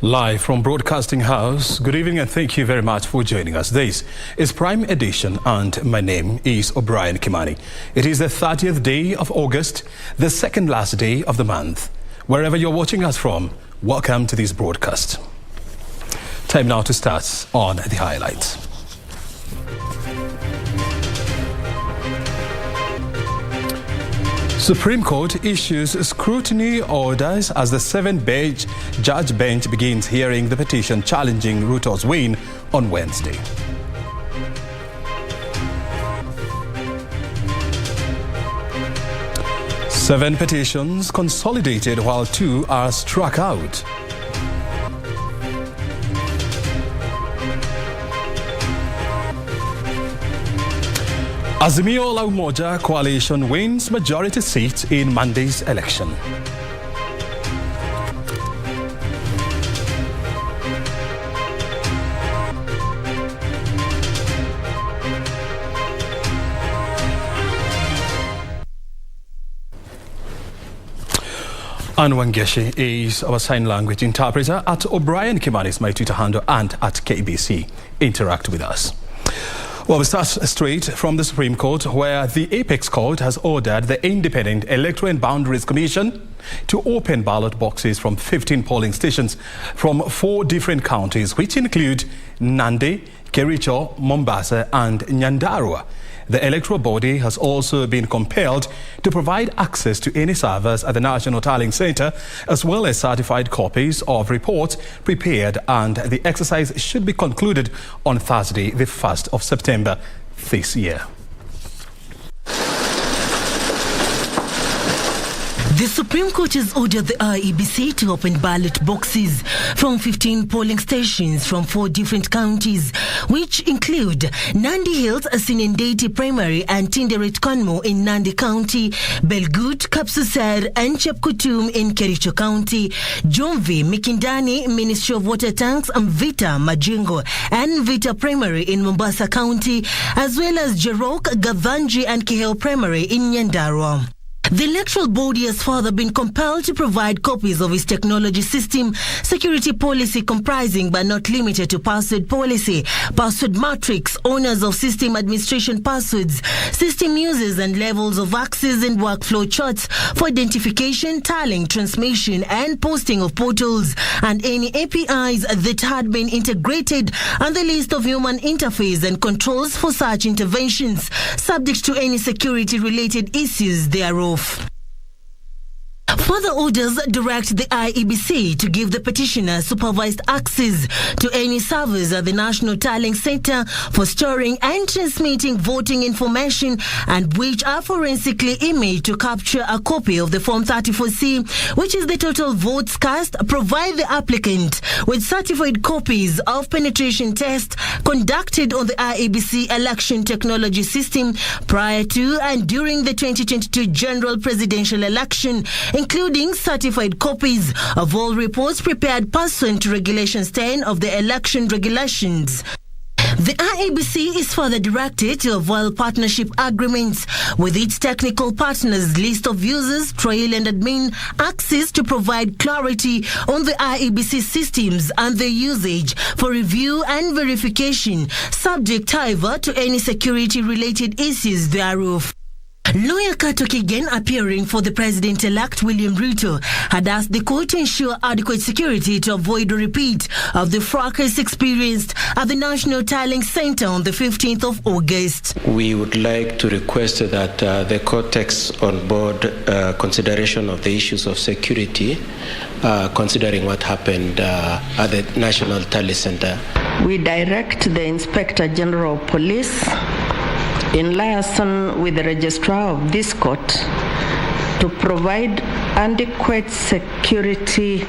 Live from Broadcasting House, good evening and thank you very much for joining us. This is Prime Edition and my name is O'Brien Kimani. It is the 30th day of August, the second last day of the month. Wherever you're watching us from, welcome to this broadcast. Time now to start on the highlights. Supreme Court issues scrutiny orders as the 7-judge bench begins hearing the petition challenging Ruto's win on Wednesday. Seven petitions consolidated while 2 are struck out. Azimio la Umoja coalition wins majority seats in Monday's election. Anwangeshi is our sign language interpreter. At O'Brien Kimani is my Twitter handle, and at KBC. Interact with us. Well, we start straight from the Supreme Court, where the Apex Court has ordered the Independent Electoral and Boundaries Commission to open ballot boxes from 15 polling stations from 4 different counties, which include Nandi, Kericho, Mombasa and Nyandarua. The electoral body has also been compelled to provide access to any servers at the National Tallying Centre, as well as certified copies of reports prepared, and the exercise should be concluded on Thursday, the 1st of September this year. The Supreme Court has ordered the IEBC to open ballot boxes from 15 polling stations from 4 different counties, which include Nandi Hills, Sinendeti Primary and Tinderet Kanmo in Nandi County, Belgut, Kapsusar and Chepkutum in Kericho County, Jomvi, Mikindani, Ministry of Water Tanks, Mvita, Majingo and Mvita Primary in Mombasa County, as well as Jerok, Gavanji and Kiheo Primary in Nyandarua. The electoral body has further been compelled to provide copies of its technology system security policy, comprising but not limited to password policy, password matrix, owners of system administration passwords, system users and levels of access, and workflow charts for identification, tallying, transmission and posting of portals, and any APIs that had been integrated, and the list of human interface and controls for such interventions, subject to any security-related issues thereof. Further orders direct the IEBC to give the petitioner supervised access to any servers at the National Tallying Centre for storing and transmitting voting information, and which are forensically imaged to capture a copy of the Form 34C, which is the total votes cast, provide the applicant with certified copies of penetration tests conducted on the IEBC election technology system prior to and during the 2022 general presidential election, including certified copies of all reports prepared pursuant to Regulations 10 of the Election Regulations. The IEBC is further directed to avail partnership agreements with its technical partners, list of users, trail and admin access to provide clarity on the IEBC systems and their usage for review and verification, subject, however, to any security-related issues thereof. Lawyer Kato Kigen, appearing for the President-elect William Ruto, had asked the court to ensure adequate security to avoid a repeat of the fracas experienced at the National Tallying Centre on the 15th of August. We would like to request that the court takes on board consideration of the issues of security, considering what happened at the National Tally Centre. We direct the Inspector General of Police, in liaison with the registrar of this court, to provide adequate security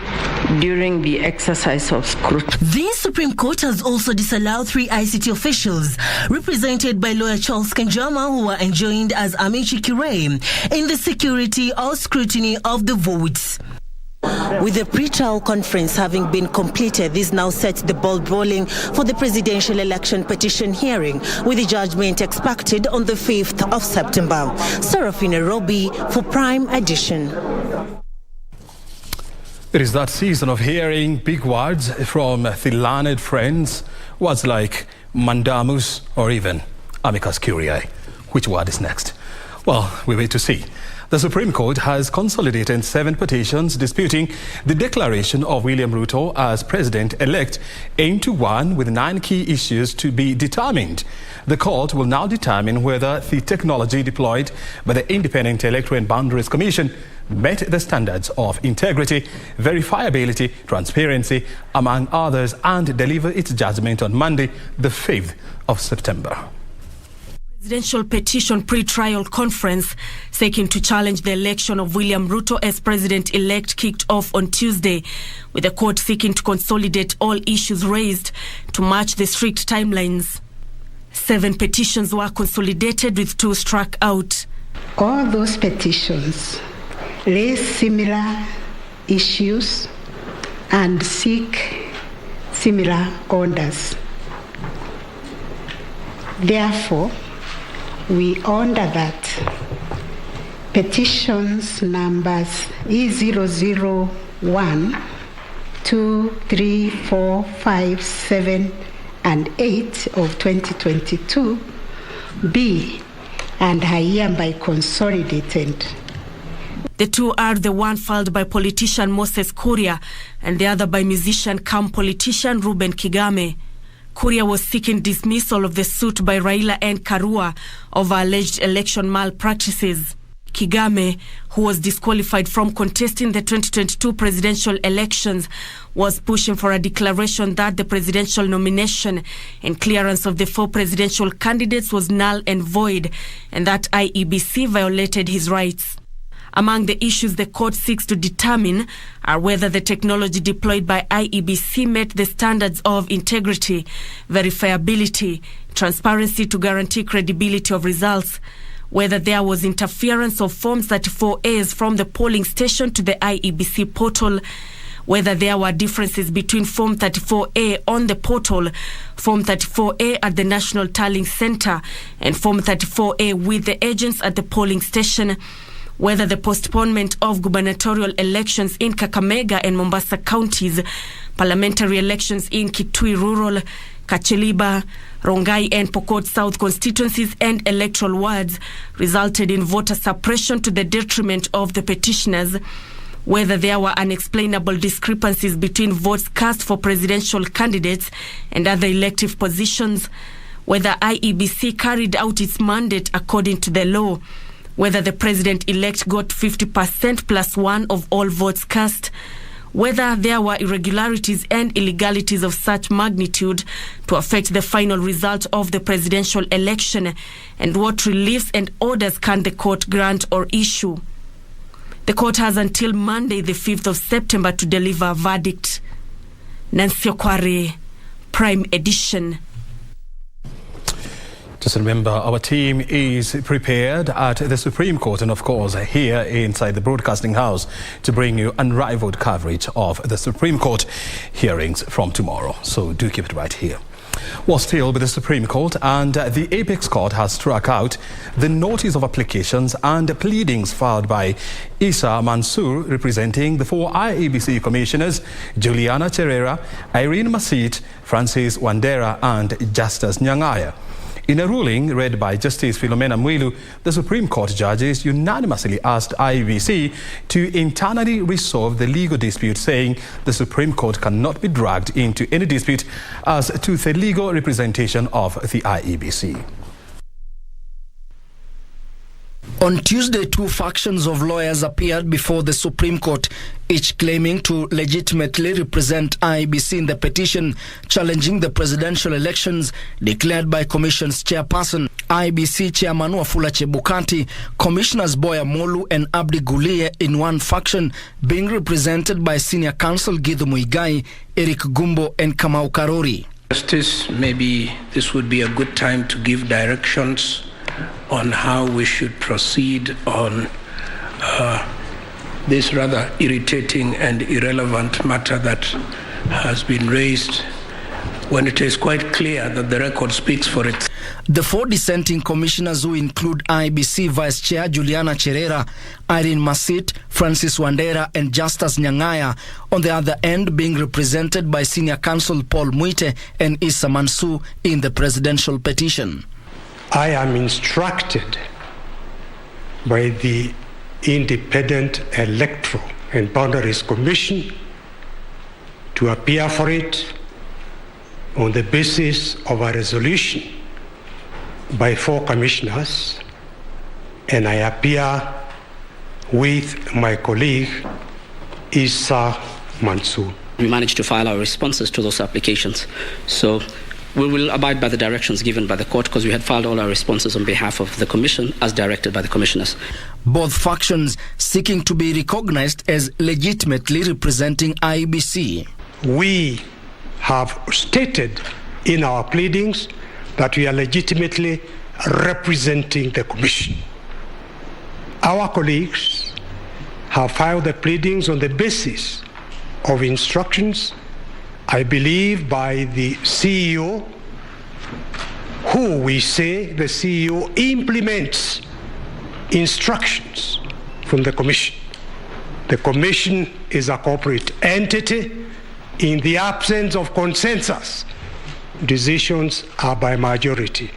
during the exercise of scrutiny. The Supreme Court has also disallowed 3 ICT officials represented by lawyer Charles Kanjama, who were enjoined as amici curiae in the security or scrutiny of the votes. With the pre-trial conference having been completed, this now sets the ball rolling for the presidential election petition hearing, with the judgment expected on the 5th of September. Serafina Robi for Prime Edition. It is that season of hearing big words from the learned friends, words like mandamus or even amicus curiae. Which word is next? Well, we wait to see. The Supreme Court has consolidated 7 petitions disputing the declaration of William Ruto as president-elect into one with 9 key issues to be determined. The court will now determine whether the technology deployed by the Independent Electoral and Boundaries Commission met the standards of integrity, verifiability, transparency, among others, and deliver its judgment on Monday, the 5th of September. Presidential petition pre-trial conference seeking to challenge the election of William Ruto as president-elect kicked off on Tuesday, with the court seeking to consolidate all issues raised to match the strict timelines. 7 petitions were consolidated with 2 struck out. All those petitions raise similar issues and seek similar orders. Therefore, we order that petitions numbers E001, 2, 3, 4, 5, 7, and 8 of 2022 be and are hereby consolidated. The 2 are the one filed by politician Moses Kuria and the other by musician cum politician Reuben Kigame. Kuria was seeking dismissal of the suit by Raila and Karua over alleged election malpractices. Kigame, who was disqualified from contesting the 2022 presidential elections, was pushing for a declaration that the presidential nomination and clearance of the 4 presidential candidates was null and void, and that IEBC violated his rights. Among the issues the court seeks to determine are whether the technology deployed by IEBC met the standards of integrity, verifiability, transparency to guarantee credibility of results, whether there was interference of Form 34As from the polling station to the IEBC portal, whether there were differences between Form 34A on the portal, Form 34A at the National Tallying Center, and Form 34A with the agents at the polling station, whether the postponement of gubernatorial elections in Kakamega and Mombasa counties, parliamentary elections in Kitui Rural, Kacheliba, Rongai and Pokot South constituencies and electoral wards resulted in voter suppression to the detriment of the petitioners, whether there were unexplainable discrepancies between votes cast for presidential candidates and other elective positions, whether IEBC carried out its mandate according to the law, whether the president-elect got 50% plus 1 of all votes cast, whether there were irregularities and illegalities of such magnitude to affect the final result of the presidential election, and what reliefs and orders can the court grant or issue. The court has until Monday, the 5th of September, to deliver a verdict. Nancy Okware, Prime Edition. Just remember, our team is prepared at the Supreme Court and, of course, here inside the Broadcasting House to bring you unrivaled coverage of the Supreme Court hearings from tomorrow. So do keep it right here. Well, still with the Supreme Court, and the Apex Court has struck out the notice of applications and pleadings filed by Isa Mansour, representing the 4 IEBC commissioners, Juliana Cherera, Irene Masit, Francis Wandera and Justus Nyang'aya. In a ruling read by Justice Philomena Mwilu, the Supreme Court judges unanimously asked IEBC to internally resolve the legal dispute, saying the Supreme Court cannot be dragged into any dispute as to the legal representation of the IEBC. On Tuesday, 2 factions of lawyers appeared before the Supreme Court, each claiming to legitimately represent IEBC in the petition challenging the presidential elections declared by Commission's chairperson, IEBC Chairman Wafula Chebukati, Commissioners Boya Molu and Abdi Gulie in one faction, being represented by Senior Counsel Githu Muigai, Eric Gumbo and Kamau Karori. Justice, maybe this would be a good time to give directions on how we should proceed on this rather irritating and irrelevant matter that has been raised when it is quite clear that the record speaks for it. The 4 dissenting commissioners, who include IBC Vice Chair Juliana Cherera, Irene Masit, Francis Wandera and Justus Nyangaya, on the other end being represented by Senior Counsel Paul Muite and Issa Mansour in the presidential petition. I am instructed by the Independent Electoral and Boundaries Commission to appear for it on the basis of a resolution by 4 commissioners, and I appear with my colleague Issa Mansour. We managed to file our responses to those applications, so we will abide by the directions given by the court, because we had filed all our responses on behalf of the commission as directed by the commissioners. Both factions seeking to be recognized as legitimately representing IEBC. We have stated in our pleadings that we are legitimately representing the commission. Our colleagues have filed the pleadings on the basis of instructions, I believe, by the CEO, who we say the CEO implements instructions from the commission. The commission is a corporate entity. In the absence of consensus, decisions are by majority.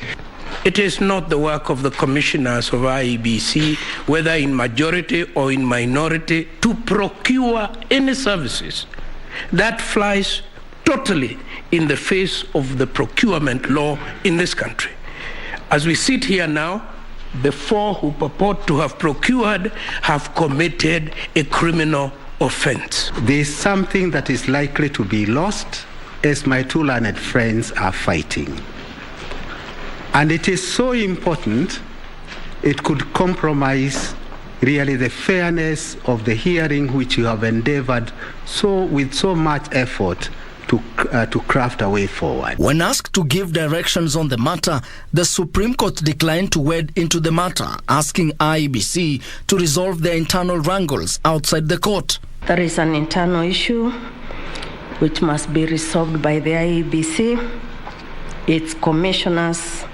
It is not the work of the commissioners of IEBC, whether in majority or in minority, to procure any services. That flies totally in the face of the procurement law in this country. As we sit here now, the 4 who purport to have procured have committed a criminal offense. There is something that is likely to be lost as my 2 learned friends are fighting. And it is so important, it could compromise really the fairness of the hearing which you have endeavored with so much effort to craft a way forward. When asked to give directions on the matter, the Supreme Court declined to wade into the matter, asking IEBC to resolve their internal wrangles outside the court. There is an internal issue which must be resolved by the IEBC, its commissioners,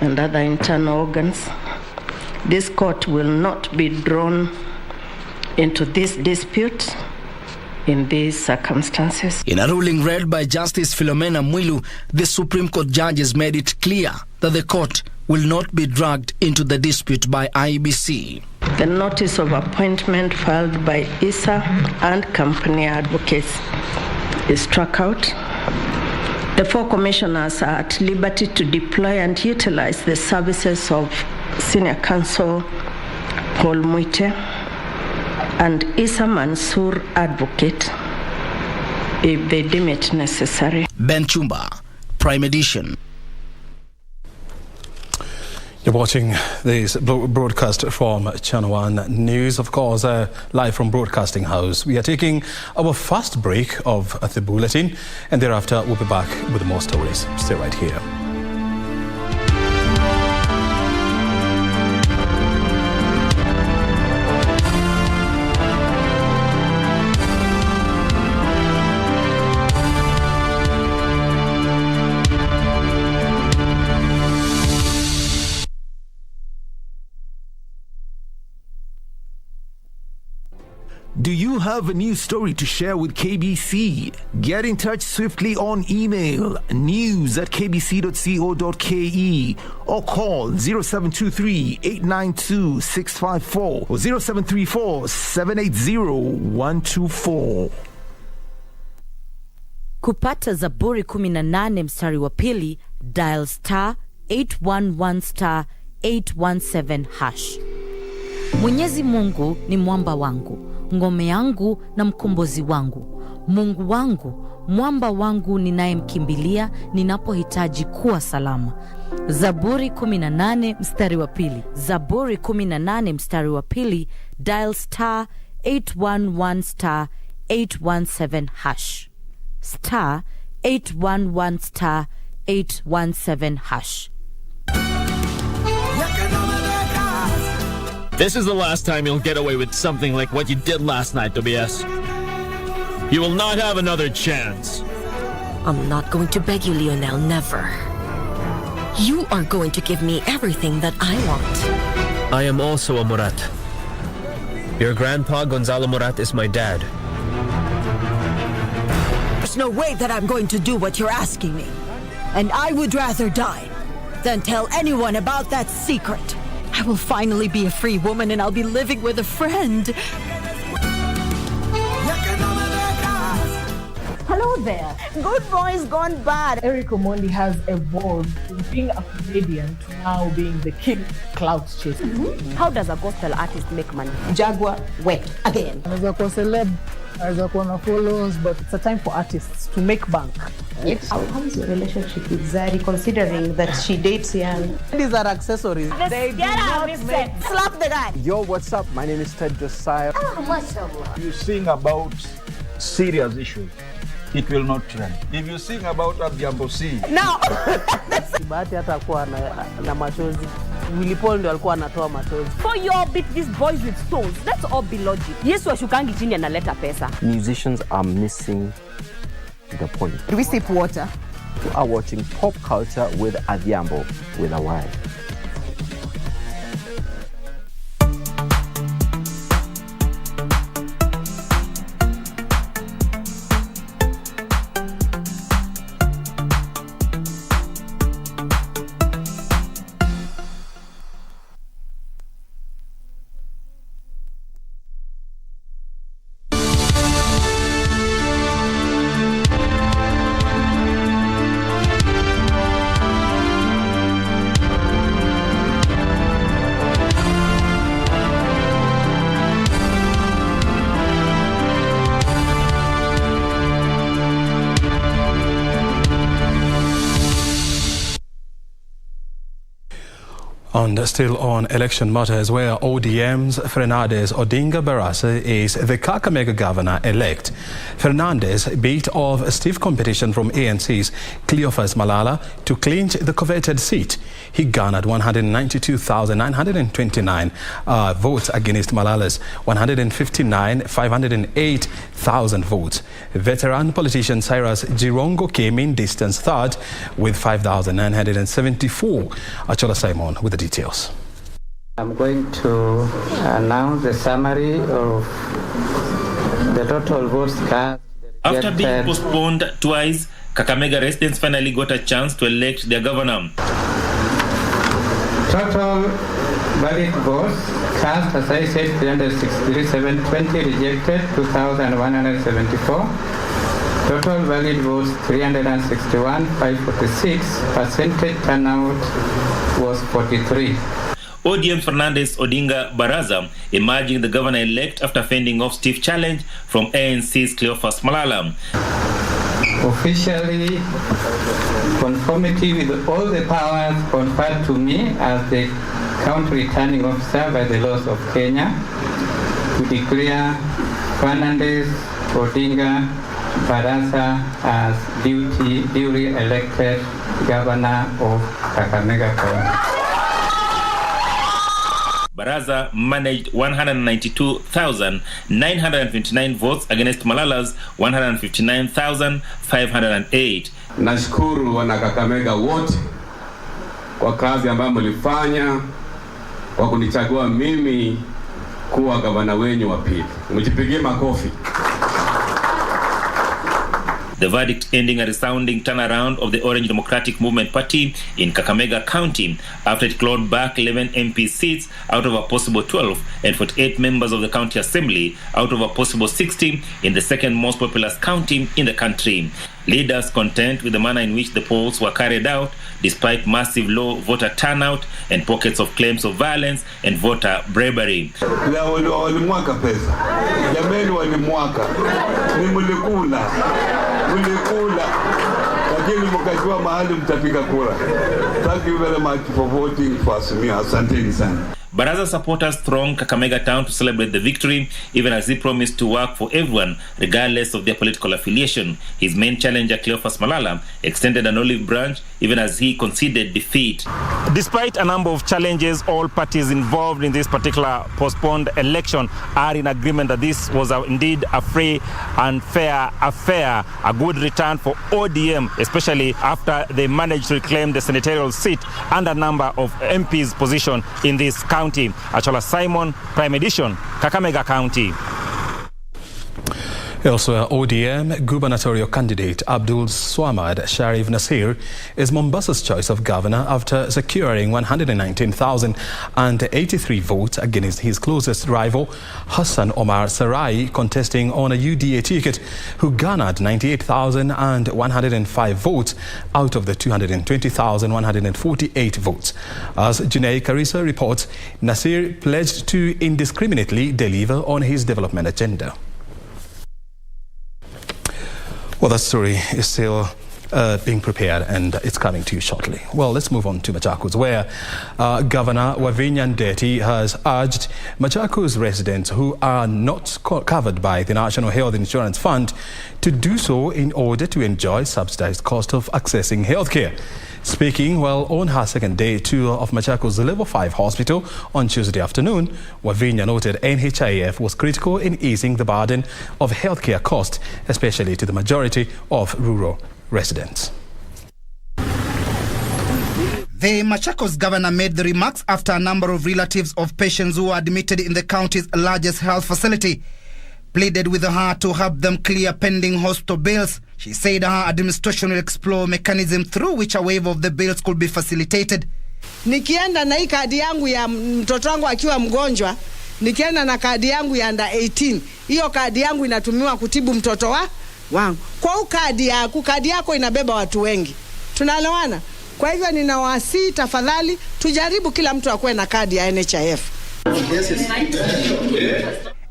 and other internal organs. This court will not be drawn into this dispute in these circumstances. In a ruling read by Justice Philomena Mwilu, the Supreme Court judges made it clear that the court will not be dragged into the dispute by IEBC. The notice of appointment filed by Issa and company advocates is struck out. The 4 commissioners are at liberty to deploy and utilize the services of Senior Counsel Paul Muite and Issa Mansour advocate if they deem it necessary. Ben Chumba, Prime Edition. You're watching this broadcast from Channel 1 News, of course, live from Broadcasting House. We are taking our first break of the bulletin, and thereafter we'll be back with more stories. Stay right here. Do you have a news story to share with KBC? Get in touch swiftly on email news@kbc.co.ke or call 0723-892-654 or 0734-780-124. Kupata Zaburi 18 mstari wa pili, dial star 811 star 817 hash. Mwenyezi Mungu ni mwamba wangu, ngome yangu na mkombozi wangu, Mungu wangu, mwamba wangu ninayemkimbilia ninapohitaji kuwa salama. Zaburi 18 mstari wa pili. Zaburi 18 mstari wa pili, dial star 811 star 817 hash. Star 811 star 817 hash. This is the last time you'll get away with something like what you did last night, Tobias. You will not have another chance. I'm not going to beg you, Lionel, never. You are going to give me everything that I want. I am also a Murat. Your grandpa, Gonzalo Murat, is my dad. There's no way that I'm going to do what you're asking me. And I would rather die than tell anyone about that secret. I will finally be a free woman and I'll be living with a friend. Hello there. Good boys gone bad. Eric Omondi has evolved from being a comedian to now being the king clout chaser. How does a gospel artist make money? Jaguar wet again. As a celeb, as a followers, but it's a time for artists to make bank. Yes. How is your relationship with Zari, considering that she dates young? These are accessories. They do not make... Slap the guy. Yo, what's up? My name is Ted Josiah. Mashallah. You sing about serious issues, it will not trend. If you sing about Adhiambo C. Now. Bahati hata kuwa na machozi. Willy Paul ndo alikuwa anatoa machozi. For your beat these boys with stones, let's all be logic. Yesu ashukangi chini analeta pesa. Musicians are missing the point. Do we sip water? You are watching Pop Culture with Adhiambo with a Y. And still on election matters, where ODM's Fernandez Odinga Barasa is the Kakamega governor-elect. Fernandez beat off stiff competition from ANC's Cleophas Malala to clinch the coveted seat. He garnered 192,929 votes against Malala's 159,508,000 votes. Veteran politician Cyrus Jirongo came in distance third with 5,974. Achola Simon with the details. I'm going to announce the summary of the total votes cast. After being postponed twice, Kakamega residents finally got a chance to elect their governor. Total valid votes cast, as I said, 363,720, rejected 2,174. Total valid votes 361,546. Percentage turnout was 43. ODM Fernandez Odinga Baraza emerging the governor-elect after fending off stiff challenge from ANC's Cleophas Malala. Officially, conformity with all the powers conferred to me as the county returning officer by the laws of Kenya, to declare Fernandez Odinga Baraza as duly elected governor of Kakamega County. Baraza managed 192,929 votes against Malala's 159,508. Nashukuru wana Kakamega wote kwa kazi ambayo mlifanya kwa kunichagua mimi kuwa gavana wenyu wa pili. Mjipigie makofi. The verdict ending a resounding turnaround of the Orange Democratic Movement Party in Kakamega County after it clawed back 11 MP seats out of a possible 12 and 48 members of the county assembly out of a possible 60 in the second most populous county in the country. Leaders content with the manner in which the polls were carried out despite massive low voter turnout and pockets of claims of violence and voter bravery. Walimwaka pesa. Jameni walimwaka. Ni mlikula. Lakini mkajua mahali mtapiga kura. Thank you very much for voting for Asmia. Asanteni sana. Baraza supporters thronged Kakamega town to celebrate the victory, even as he promised to work for everyone, regardless of their political affiliation. His main challenger, Cleophas Malala, extended an olive branch even as he conceded defeat. Despite a number of challenges, all parties involved in this particular postponed election are in agreement that this was indeed a free and fair affair, a good return for ODM, especially after they managed to reclaim the senatorial seat and a number of MPs' position in this county. Achola Simon, Prime Edition, Kakamega County. Elsewhere, ODM gubernatorial candidate Abdul Swamad Sharif Nasir is Mombasa's choice of governor after securing 119,083 votes against his closest rival, Hassan Omar Sarai, contesting on a UDA ticket, who garnered 98,105 votes out of the 220,148 votes. As Junaid Karisa reports, Nasir pledged to indiscriminately deliver on his development agenda. Well, that story is still being prepared and it's coming to you shortly. Well, let's move on to Machakos, where Governor Wavinya Ndeti has urged Machakos residents who are not covered by the National Health Insurance Fund to do so in order to enjoy subsidized cost of accessing healthcare. Speaking while on her second day tour of Machakos Level 5 Hospital on Tuesday afternoon, Wavinya noted NHIF was critical in easing the burden of healthcare costs, especially to the majority of rural residents. The Machakos governor made the remarks after a number of relatives of patients who were admitted in the county's largest health facility pleaded with her to help them clear pending hospital bills. She said her administration will explore mechanism through which a waiver of the bills could be facilitated. Nikienda na hii kadi yangu ya mtoto wangu akiwa mgonjwa, nikienda na kadi yangu ya under 18, hiyo kadi yangu inatumiwa kutibu mtoto wangu. Kwa kadi yako inabeba watu wengi. Tunaelewana? Kwa hivyo ninawasihi tafadhali tujaribu kila mtu akuwe na kadi ya NHIF.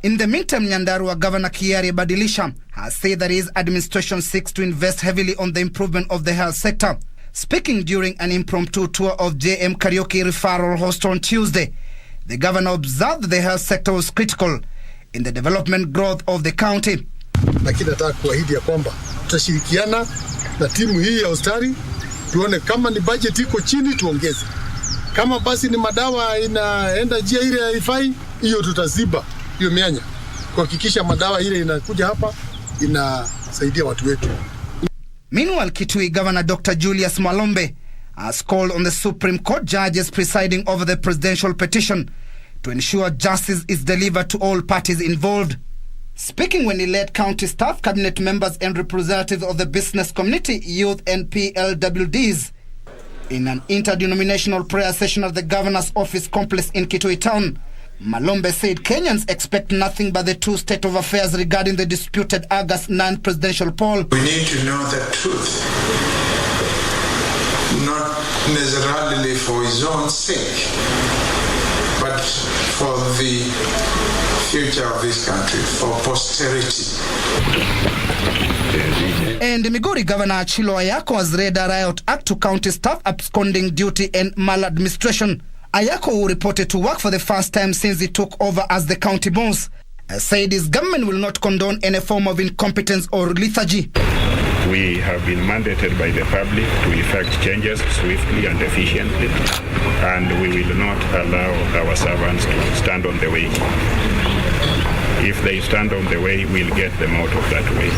In the meantime, Nyandarua Governor Kiari Badilisha has said that his administration seeks to invest heavily on the improvement of the health sector. Speaking during an impromptu tour of JM Karaoke Referral Hospital on Tuesday, the governor observed that the health sector was critical in the development growth of the county. Lakini nataka kuahidi ya kwamba tutashirikiana na timu hii ya hospitali tuone kama ni budget iko chini tuongeze. Kama basi ni madawa inaenda njia ile haifai, hiyo tutaziba hiyo mianya kuhakikisha madawa ile inakuja hapa inasaidia watu wetu. Meanwhile, Kitui Governor Dr. Julius Malombe has called on the Supreme Court judges presiding over the presidential petition to ensure justice is delivered to all parties involved. Speaking when he led county staff, cabinet members and representatives of the business community, youth and PLWDs in an interdenominational prayer session at the governor's office complex in Kitui town, Malombe said Kenyans expect nothing but the true state of affairs regarding the disputed August 9 presidential poll. We need to know the truth, not necessarily for his own sake, but for the future of this country, for posterity. And Migori Governor Achilo Ayako has read a riot act to county staff absconding duty and maladministration. Ayako, who reported to work for the first time since he took over as the county boss, said his government will not condone any form of incompetence or lethargy. We have been mandated by the public to effect changes swiftly and efficiently, and we will not allow our servants to stand on the way. If they stand on the way, we'll get them out of that way.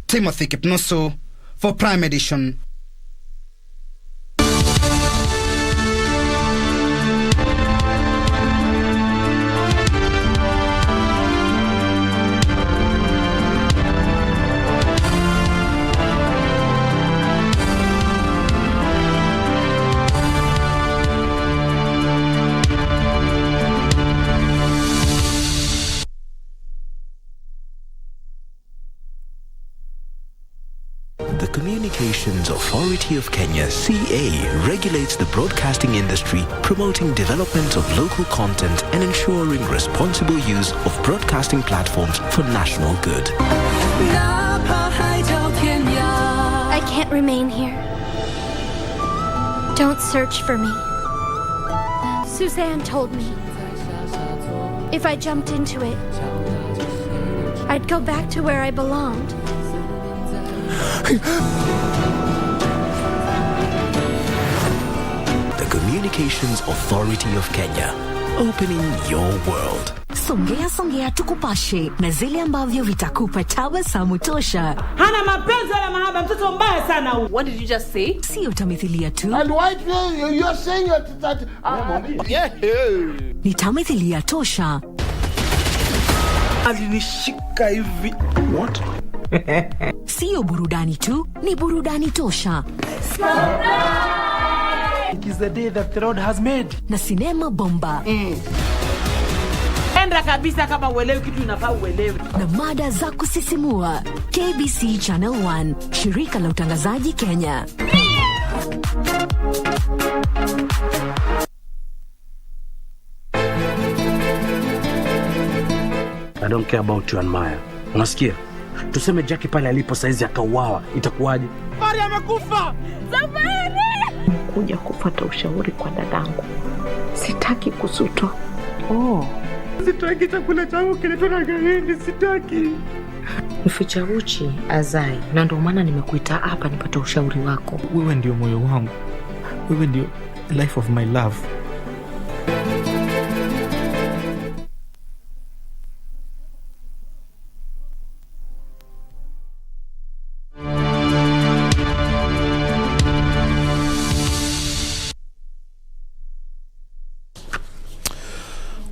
Timothy Kipnusu for Prime Edition. The Communications Authority of Kenya, CA, regulates the broadcasting industry, promoting development of local content and ensuring responsible use of broadcasting platforms for national good. I can't remain here. Don't search for me. Suzanne told me if I jumped into it, I'd go back to where I belonged. Communications Authority of Kenya. Opening your world. Songea tukupashe na zile ambavyo vitakupa tabasamu tosha. Hana mapenzi wala mahaba, mtoto mbaya sana huyu. What did you just say? Sio tamthilia tu. And why you're saying that Ni tamthilia tosha. Alinishika hivi. What? Sio burudani tu, ni burudani tosha. It is the day that the Lord has made. Na sinema bomba. Enda kabisa kama uelewi kitu inafaa uelewe. Na mada za kusisimua. KBC Channel 1, shirika la utangazaji Kenya. I don't care about you and Maya. Unasikia? Tuseme Jackie pale alipo saizi akauawa, itakuwaje? Mari amekufa. Safari! Kuja kufuata ushauri kwa dadangu. Sitaki kusutwa. Sitaki chakula changu kiletwa na gari, sitaki. Mficha uchi azai, na ndio maana nimekuita hapa nipate ushauri wako. Wewe ndio moyo wangu. Wewe ndio life of my love.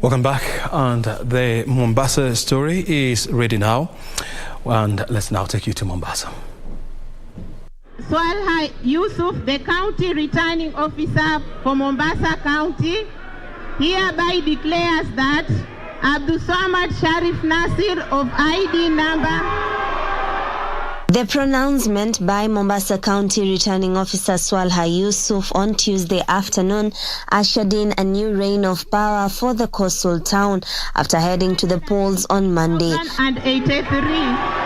Welcome back, and the Mombasa story is ready now, and let's now take you to Mombasa. Swalha Yusuf, the county returning officer for Mombasa County, hereby declares that Abdul Samad Sharif Nasir of ID number. The pronouncement by Mombasa County Returning Officer Swalha Yusuf on Tuesday afternoon ushered in a new reign of power for the coastal town after heading to the polls on Monday. And 83.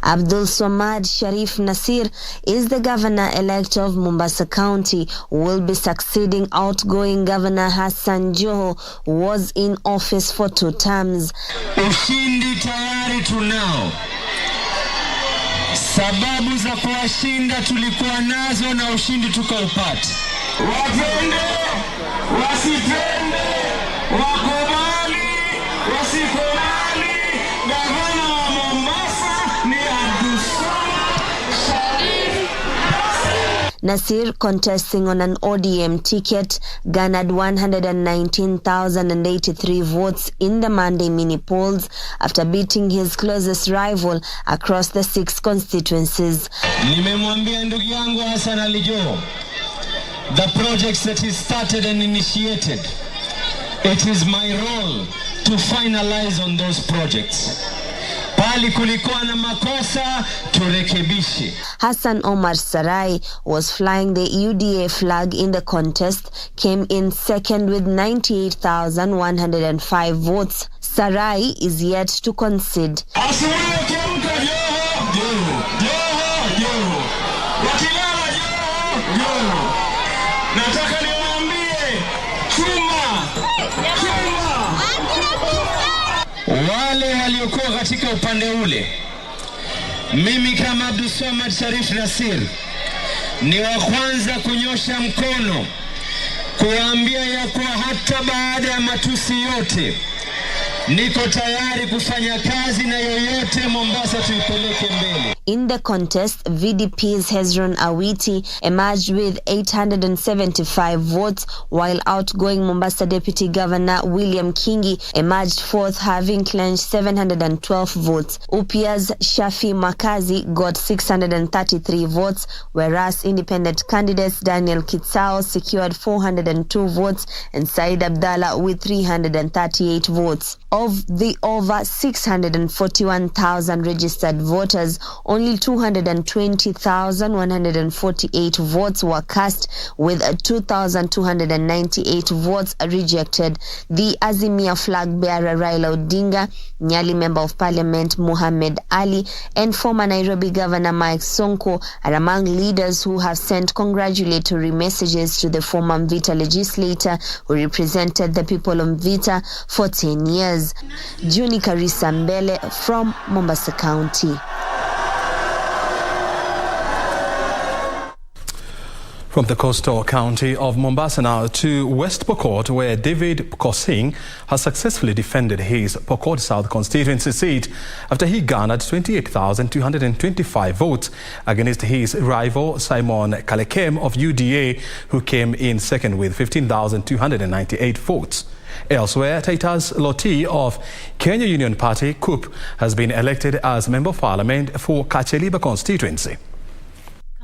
Abdul Samad Sharif Nasir is the governor-elect of Mombasa County, who will be succeeding outgoing Governor Hassan Joho, who was in office for 2 terms. Ushindi tayari tunao. Sababu za kuwashinda tulikuwa nazo na ushindi tukaupata. Wapende, wasipende, wakubali, wasikubali, gavana wa Mombasa ni Abdul Samad Sharif Nasir, contesting on an ODM ticket, garnered 119,083 votes in the Monday mini polls after beating his closest rival across the 6 constituencies. Nimemwambia ndugu yangu Hassan Ali Joho, the projects that he started and initiated, it is my role to finalize on those projects. Pali kulikuwa na makosa turekebishe. Hassan Omar Sarai was flying the UDA flag in the contest, came in second with 98,105 votes. Sarai is yet to concede. Wale waliokuwa katika upande ule, mimi kama Abdul Samad Sharif Nasir ni wa kwanza kunyosha mkono kuambia ya kuwa hata baada ya matusi yote niko tayari kufanya kazi na yoyote Mombasa tuipeleke mbele. In the contest, VDP's Hezron Awiti emerged with 875 votes, while outgoing Mombasa Deputy Governor William Kingi emerged fourth, having clinched 712 votes. UPIA's Shafi Makazi got 633 votes, whereas independent candidates Daniel Kitsao secured 402 votes and Said Abdallah with 338 votes. Of the over 641,000 registered voters, only 220,148 votes were cast, with 2,298 votes rejected. The Azimia flag bearer Raila Odinga, Nyali Member of Parliament Mohammed Ali, and former Nairobi Governor Mike Sonko are among leaders who have sent congratulatory messages to the former Mvita legislator who represented the people of Mvita for 10 years. Juni Karisa Mbele from Mombasa County. From the coastal county of Mombasa now to West Pokot, where David Kosing has successfully defended his Pokot South constituency seat after he garnered 28,225 votes against his rival Simon Kalekem of UDA, who came in second with 15,298 votes. Elsewhere, Titus Loti of Kenya Union Party, KUP, has been elected as Member of Parliament for Kacheliba constituency.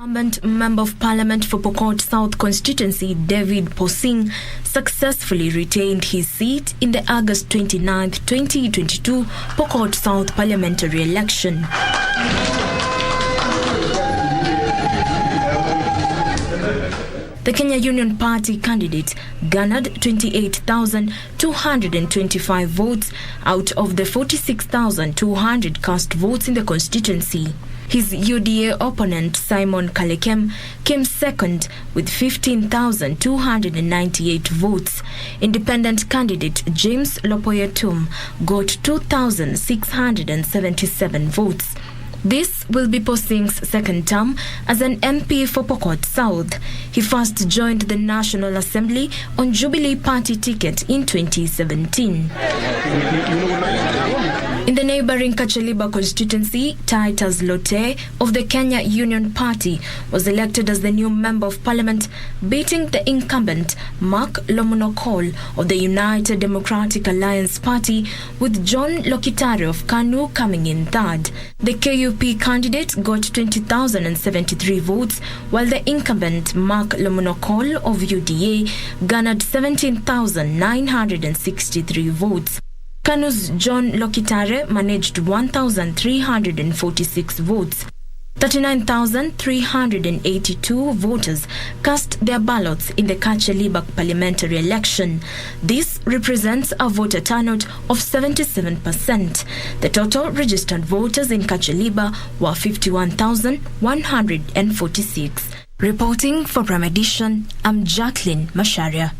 Incumbent Member of Parliament for Pokot South constituency, David Kosing, successfully retained his seat in the August 29, 2022 Pokot South parliamentary election. The Kenya Union Party candidate garnered 28,225 votes out of the 46,200 cast votes in the constituency. His UDA opponent, Simon Kalekem, came second with 15,298 votes. Independent candidate James Lopoyetum got 2,677 votes. This will be Kosing's second term as an MP for Pokot South. He first joined the National Assembly on Jubilee Party ticket in 2017. In the neighboring Kacheliba constituency, Titus Lote of the Kenya Union Party was elected as the new Member of Parliament, beating the incumbent Mark Lomunokol of the United Democratic Alliance Party, with John Lokitare of KANU coming in third. The KUP candidate got 20,073 votes, while the incumbent Mark Lomunokol of UDA garnered 17,963 votes. KANU's John Lokitare managed 1,346 votes. 39,382 voters cast their ballots in the Kacheliba parliamentary election. This represents a voter turnout of 77%. The total registered voters in Kacheliba were 51,146. Reporting for Prime Edition, I'm Jacqueline Masharia.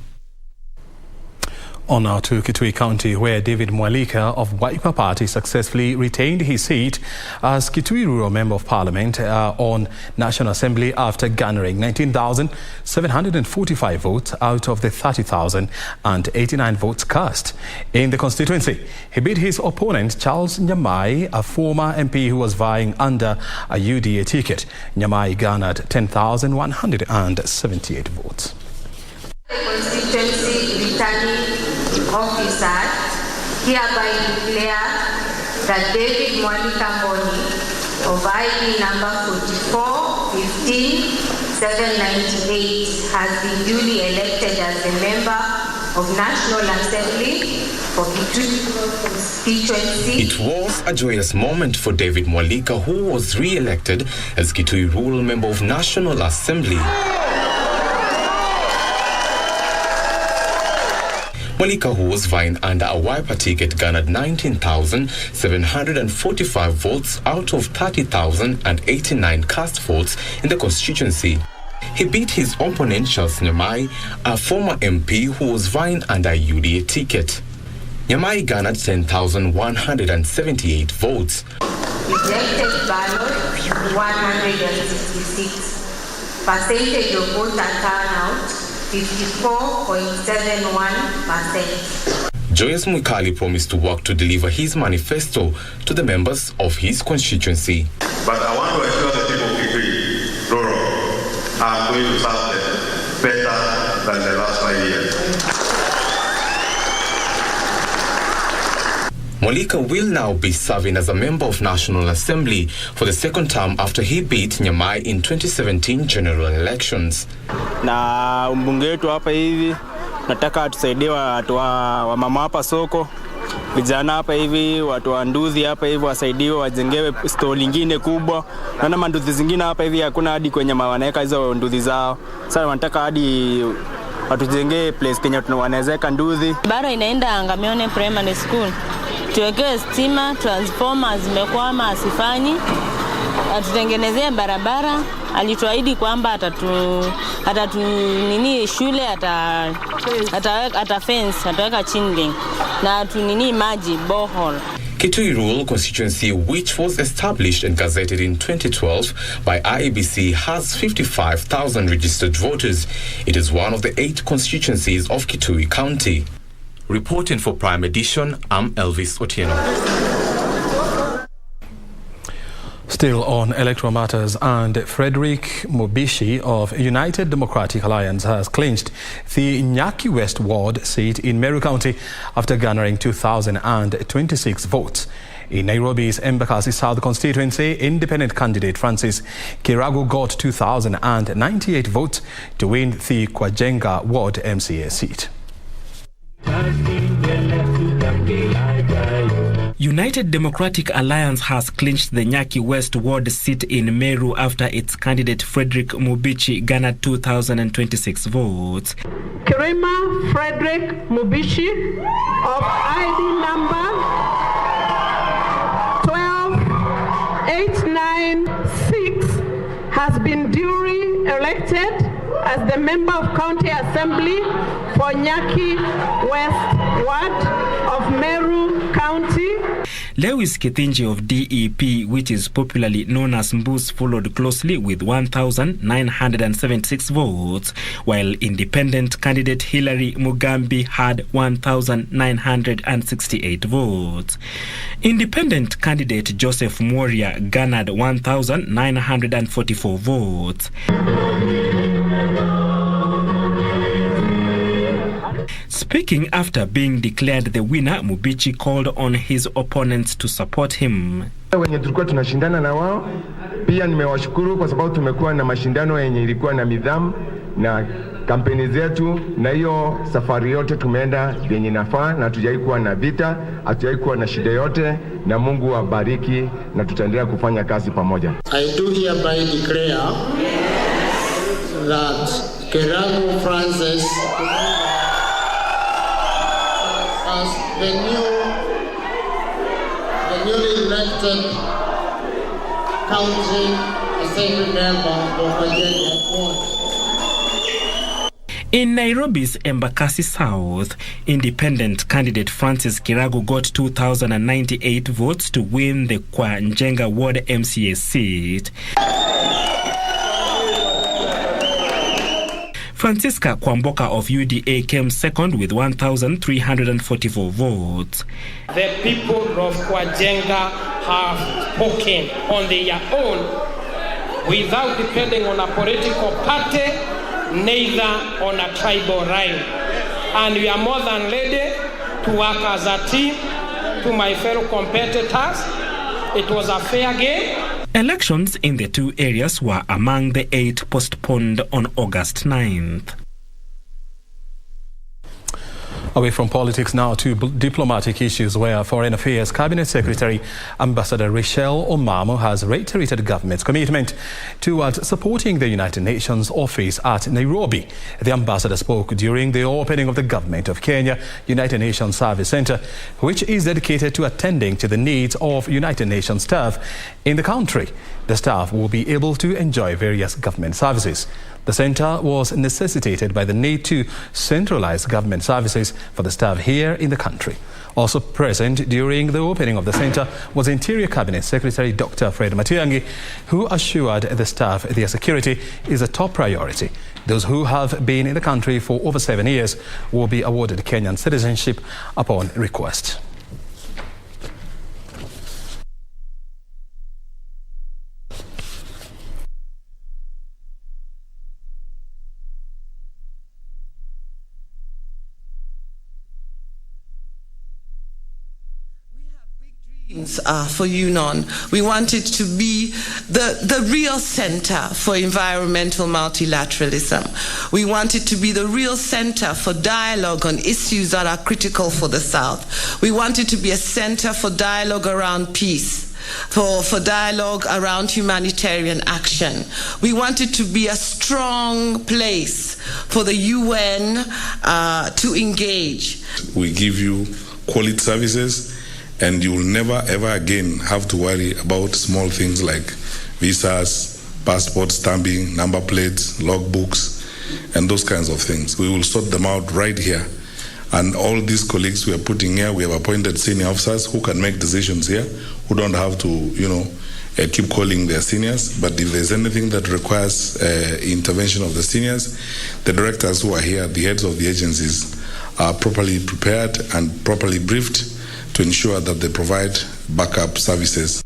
On now to Kitui County, where David Mwalika of Wiper Party successfully retained his seat as Kitui Rural Member of Parliament on National Assembly after garnering 19,745 votes out of the 30,089 votes cast in the constituency. He beat his opponent Charles Nyamai, a former MP who was vying under a UDA ticket. Nyamai garnered 10,178 votes. Constituency returning officer hereby declare that David Mwalika Mboni of ID number 44-15-798 has been duly elected as a member of National Assembly for Kitui constituency. It was a joyous moment for David Mwalika, who was re-elected as Kitui Rural Member of National Assembly. Mwalika, who was vying under a Wiper ticket, garnered 19,745 votes out of 30,089 cast votes in the constituency. He beat his opponent Charles Nyamai, a former MP who was vying under a UDA ticket. Nyamai garnered 10,178 votes. Rejected ballot 166. Percentage of voter turnout 54.71%. Joyous Mwikali promised to work to deliver his manifesto to the members of his constituency. But I want to assure the people of Kitui Rural, I'm going to serve them better than the last 5 years. Mwalika will now be serving as a member of National Assembly for the second term after he beat Nyamai in 2017 general elections. Na mbunge wetu hapa hivi nataka tusaidie watu wa mama hapa soko, vijana hapa hivi, watu wa nduthi hapa hivi wasaidiwe, wajengewe store lingine kubwa. Naona manduthi zingine hapa hivi hakuna hadi kwenye wanaweka hizo nduthi zao. Sasa wanataka hadi watujengee place Kenya tunawezeka nduthi. Bara inaenda Ngamione Primary School. Tuwekewe stima, transformers zimekwama asifanyi. Atutengenezee barabara, alituahidi kwamba atatu nini shule ataweka fence, ataweka chini na tunini maji borehole. Kitui Rural Constituency, which was established and gazetted in 2012 by IEBC, has 55,000 registered voters. It is one of the 8 constituencies of Kitui County. Reporting for Prime Edition, I'm Elvis Otieno. Still on electoral matters, and Frederick Mubishi of United Democratic Alliance has clinched the Nyaki West Ward seat in Meru County after garnering 2,026 votes. In Nairobi's Embakasi South constituency, independent candidate Francis Kiragu got 2,098 votes to win the Kwajenga Ward MCA seat. United Democratic Alliance has clinched the Nyaki West Ward seat in Meru after its candidate Frederick Mubishi garnered 2,026 votes. Kirima Frederick Mubishi of ID number 12896 has been duly elected as the member of County Assembly for Nyaki West Ward of Meru County. Lewis Kithinji of DEP, which is popularly known as Mbus, followed closely with 1,976 votes, while independent candidate Hilary Mugambi had 1,968 votes. Independent candidate Joseph Moria garnered 1,944 votes. Speaking after being declared the winner, Mubishi called on his opponents to support him. Wenye tulikuwa tunashindana na wao, pia nimewashukuru kwa sababu tumekuwa na mashindano yenye ilikuwa na nidhamu na kampeni zetu, na hiyo safari yote tumeenda yenye nafaa na hatujaikuwa na vita, hatujaikuwa na shida yote, na Mungu awabariki na tutaendelea kufanya kazi pamoja. I do hereby declare that Kiragu Francis as the newly elected county assembly member of Kwajenga Ward. In Nairobi's Embakasi South, independent candidate Francis Kiragu got 2,098 votes to win the Kwajenga Ward MCA seat. Francisca Kwamboka of UDA came second with 1,344 votes. The people of Kwajenga have spoken on their own without depending on a political party, neither on a tribal line. And we are more than ready to work as a team. To my fellow competitors, it was a fair game. Elections in the two areas were among the 8 postponed on August 9th. Away from politics now to diplomatic issues, where Foreign Affairs Cabinet Secretary Ambassador Rachel Omamo has reiterated the government's commitment towards supporting the United Nations office at Nairobi. The ambassador spoke during the opening of the Government of Kenya United Nations Service Centre, which is dedicated to attending to the needs of United Nations staff in the country. The staff will be able to enjoy various government services. The centre was necessitated by the need to centralise government services for the staff here in the country. Also present during the opening of the centre was Interior Cabinet Secretary Dr. Fred Matiang'i, who assured the staff their security is a top priority. Those who have been in the country for over 7 years will be awarded Kenyan citizenship upon request. For UNON. We want it to be the real center for environmental multilateralism. We want it to be the real center for dialogue on issues that are critical for the South. We want it to be a center for dialogue around peace, for dialogue around humanitarian action. We want it to be a strong place for the UN to engage. We give you quality services, and you will never ever again have to worry about small things like visas, passport stamping, number plates, logbooks, and those kinds of things. We will sort them out right here. And all these colleagues we are putting here, we have appointed senior officers who can make decisions here, who don't have to, keep calling their seniors. But if there's anything that requires intervention of the seniors, the directors who are here, the heads of the agencies, are properly prepared and properly briefed to ensure that they provide backup services.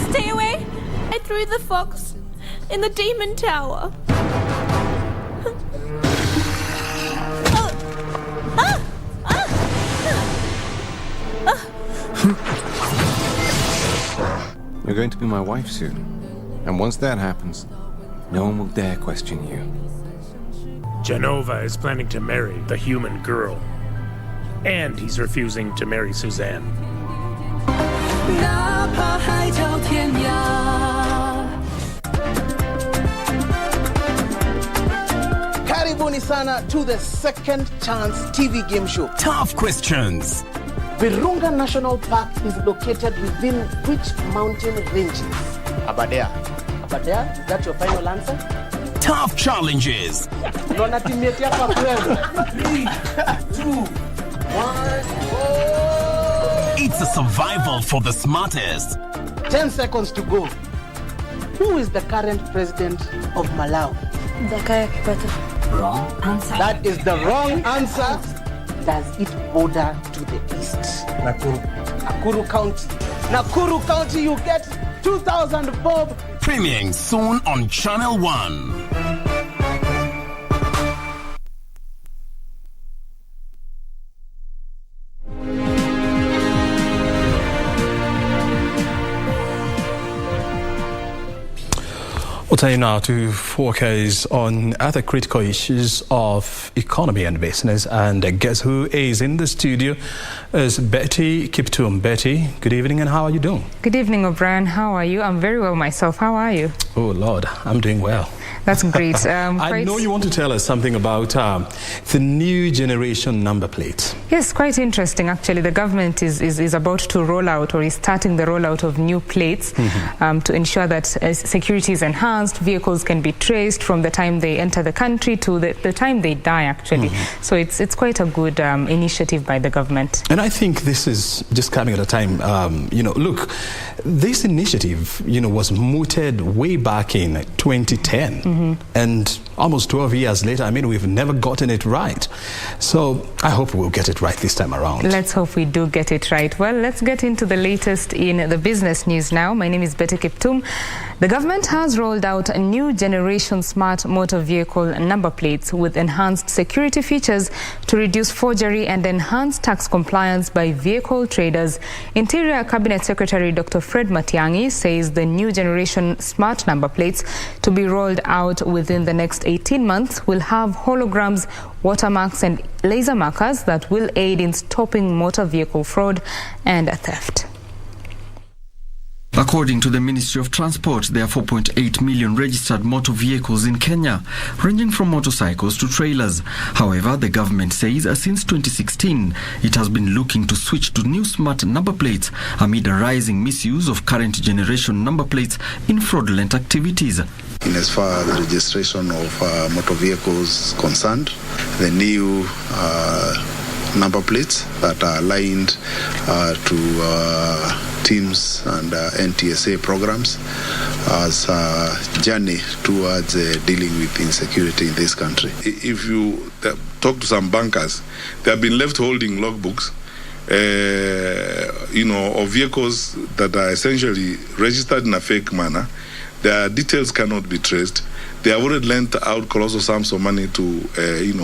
Stay away! I threw the fox in the demon tower. You're going to be my wife soon. And once that happens, no one will dare question you. Genova is planning to marry the human girl. And he's refusing to marry Suzanne. Karibuni sana to the Second Chance TV game show. Tough questions. Virunga National Park is located within which mountain ranges? Aberdare. Aberdare? Is that your final answer? Tough challenges. 3, 2, 1, go! It's a survival for the smartest. 10 seconds to go. Who is the current president of Malawi? Jakaya Kikwete. Wrong answer. That is the wrong answer. Does it border to the east? Nakuru. Nakuru County. Nakuru County, you get 2,000 bob. Premiering soon on Channel 1. We'll turn now to focus on other critical issues of economy and business. And guess who is in the studio is Betty Kiptum. Betty, good evening, and how are you doing? Good evening, O'Brien. How are you? I'm very well myself. How are you? Oh, Lord, I'm doing well. That's great. I know you want to tell us something about the new generation number plate. Yes, quite interesting. Actually, the government is about to roll out, or is starting the rollout of new plates to ensure that security is enhanced, vehicles can be traced from the time they enter the country to the time they die, actually. So it's quite a good initiative by the government. And I think this is just coming at a time, look, this initiative, was mooted way back in 2010. And almost 12 years later, we've never gotten it right. So I hope we'll get it right this time around. Let's hope we do get it right. Well, let's get into the latest in the business news now. My name is Betty Kiptum. The government has rolled out a new generation smart motor vehicle number plates with enhanced security features to reduce forgery and enhance tax compliance by vehicle traders. Interior Cabinet Secretary Dr. Fred Matiang'i says the new generation smart number plates to be rolled out within the next 18 months will have holograms, watermarks and laser markers that will aid in stopping motor vehicle fraud and theft. According to the Ministry of Transport, there are 4.8 million registered motor vehicles in Kenya, ranging from motorcycles to trailers. However, the government says since 2016, it has been looking to switch to new smart number plates amid a rising misuse of current generation number plates in fraudulent activities. In as far as the registration of motor vehicles concerned, the new number plates that are aligned to teams and NTSA programs as a journey towards dealing with insecurity in this country. If you talk to some bankers, they have been left holding logbooks of vehicles that are essentially registered in a fake manner. Their details cannot be traced. They have already lent out colossal sums of money to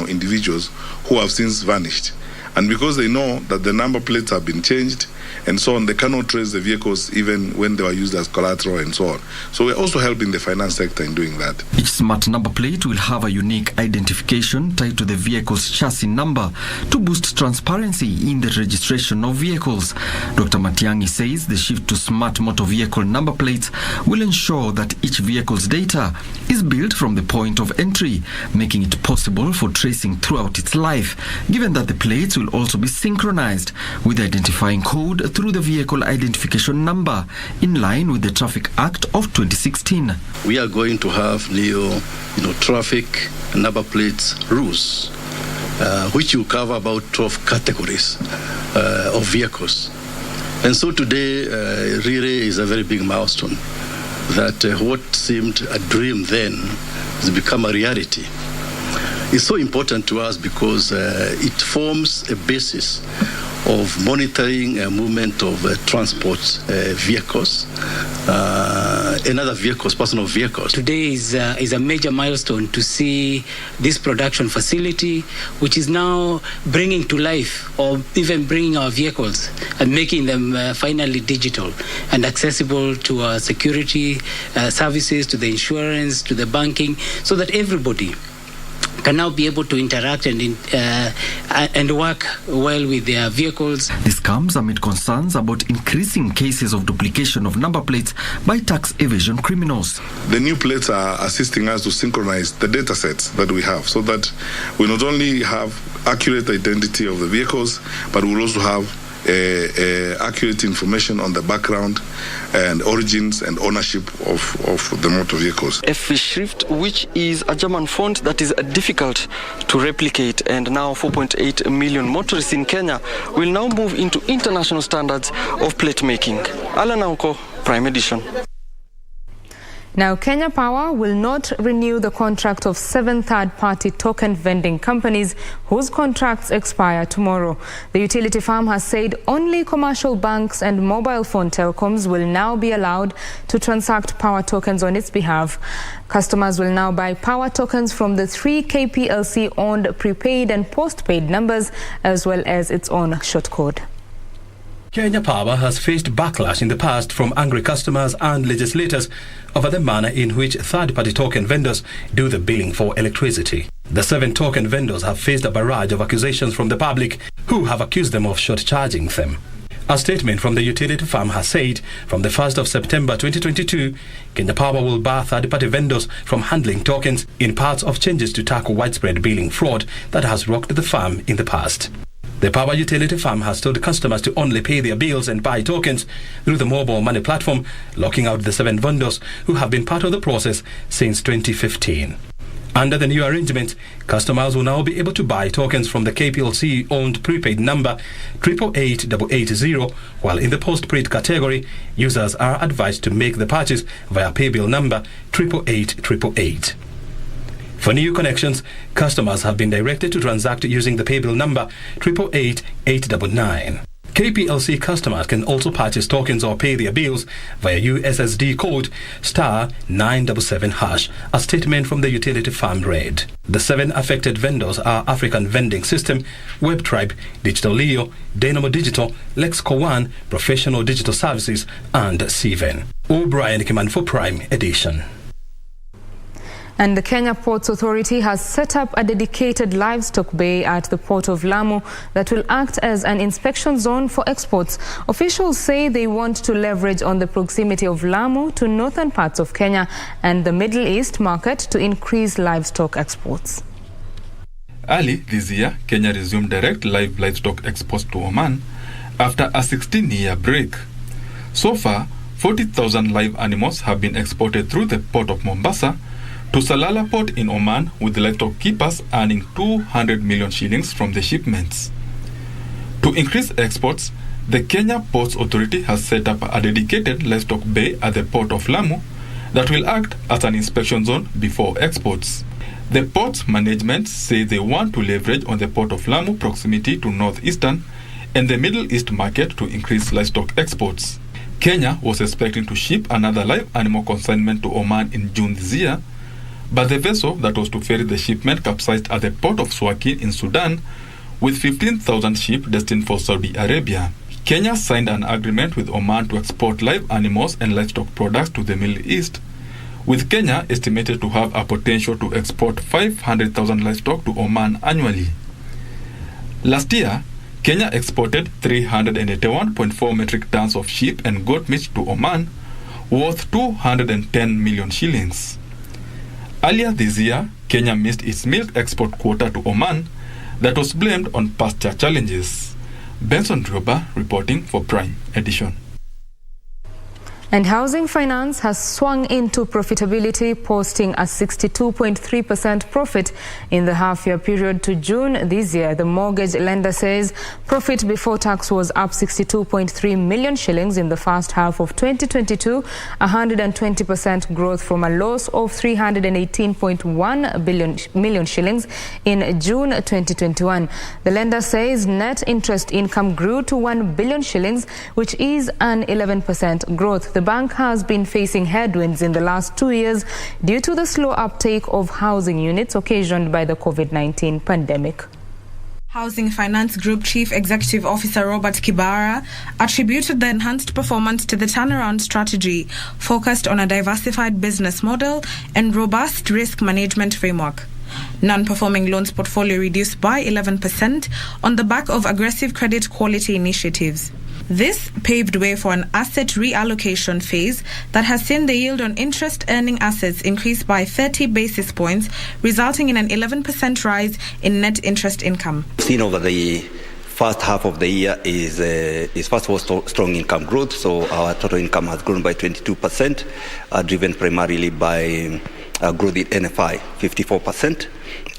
individuals who have since vanished. And because they know that the number plates have been changed, and so on. They cannot trace the vehicles even when they were used as collateral and so on. So we're also helping the finance sector in doing that. Each smart number plate will have a unique identification tied to the vehicle's chassis number to boost transparency in the registration of vehicles. Dr. Matiang'i says the shift to smart motor vehicle number plates will ensure that each vehicle's data is built from the point of entry, making it possible for tracing throughout its life, given that the plates will also be synchronized with the identifying code through the vehicle identification number, in line with the Traffic Act of 2016. We are going to have new, traffic number plates rules, which will cover about 12 categories of vehicles. And so today really is a very big milestone that what seemed a dream then has become a reality. It's so important to us because it forms a basis of monitoring movement of transport vehicles and other vehicles, personal vehicles. Today is a major milestone to see this production facility, which is now bringing to life or even bringing our vehicles and making them finally digital and accessible to our security services, to the insurance, to the banking, so that everybody can now be able to interact and work well with their vehicles. This comes amid concerns about increasing cases of duplication of number plates by tax evasion criminals. The new plates are assisting us to synchronize the data sets that we have so that we not only have accurate identity of the vehicles, but we'll also have accurate information on the background and origins and ownership of the motor vehicles. FV Schrift, which is a German font that is difficult to replicate, and now 4.8 million motorists in Kenya will now move into international standards of plate making. Alan Auko, Prime Edition. Now, Kenya Power will not renew the contract of 7 third-party token vending companies whose contracts expire tomorrow. The utility firm has said only commercial banks and mobile phone telecoms will now be allowed to transact power tokens on its behalf. Customers will now buy power tokens from the 3 KPLC-owned prepaid and postpaid numbers, as well as its own short code. Kenya Power has faced backlash in the past from angry customers and legislators over the manner in which third-party token vendors do the billing for electricity. The 7 token vendors have faced a barrage of accusations from the public, who have accused them of short-charging them. A statement from the utility firm has said from the 1st of September 2022, Kenya Power will bar third-party vendors from handling tokens in parts of changes to tackle widespread billing fraud that has rocked the firm in the past. The power utility firm has told customers to only pay their bills and buy tokens through the mobile money platform, locking out the 7 vendors who have been part of the process since 2015. Under the new arrangement, customers will now be able to buy tokens from the KPLC-owned prepaid number 888880, while in the postpaid category, users are advised to make the purchase via paybill number 888888. For new connections, customers have been directed to transact using the paybill number 888899. KPLC customers can also purchase tokens or pay their bills via USSD code *977#, a statement from the utility firm read. The 7 affected vendors are African Vending System, WebTribe, Digital Leo, Dynamo Digital, Lexco One, Professional Digital Services, and Cven. O'Brien Kimani for Prime Edition. And the Kenya Ports Authority has set up a dedicated livestock bay at the port of Lamu that will act as an inspection zone for exports. Officials say they want to leverage on the proximity of Lamu to northern parts of Kenya and the Middle East market to increase livestock exports. Early this year, Kenya resumed direct live livestock exports to Oman after a 16-year break. So far, 40,000 live animals have been exported through the port of Mombasa to Salala Port in Oman, with the livestock keepers earning 200 million shillings from the shipments. To increase exports, the Kenya Ports Authority has set up a dedicated livestock bay at the port of Lamu that will act as an inspection zone before exports. The port's management say they want to leverage on the port of Lamu proximity to northeastern and the Middle East market to increase livestock exports. Kenya was expecting to ship another live animal consignment to Oman in June this year, but the vessel that was to ferry the shipment capsized at the port of Suakin in Sudan, with 15,000 sheep destined for Saudi Arabia. Kenya signed an agreement with Oman to export live animals and livestock products to the Middle East, with Kenya estimated to have a potential to export 500,000 livestock to Oman annually. Last year, Kenya exported 381.4 metric tons of sheep and goat meat to Oman, worth 210 million shillings. Earlier this year, Kenya missed its milk export quota to Oman that was blamed on pasture challenges. Benson Droba reporting for Prime Edition. And housing finance has swung into profitability, posting a 62.3% profit in the half-year period to June this year. The mortgage lender says profit before tax was up 62.3 million shillings in the first half of 2022, 120% growth from a loss of 318.1 million shillings in June 2021. The lender says net interest income grew to 1 billion shillings, which is an 11% growth. The bank has been facing headwinds in the last 2 years due to the slow uptake of housing units occasioned by the COVID-19 pandemic. Housing Finance Group Chief Executive Officer Robert Kibara attributed the enhanced performance to the turnaround strategy focused on a diversified business model and robust risk management framework. Non-performing loans portfolio reduced by 11% on the back of aggressive credit quality initiatives. This paved way for an asset reallocation phase that has seen the yield on interest-earning assets increase by 30 basis points, resulting in an 11% rise in net interest income. Seen over the first half of the year is first of all strong income growth. So our total income has grown by 22%, driven primarily by growth in NFI, 54%.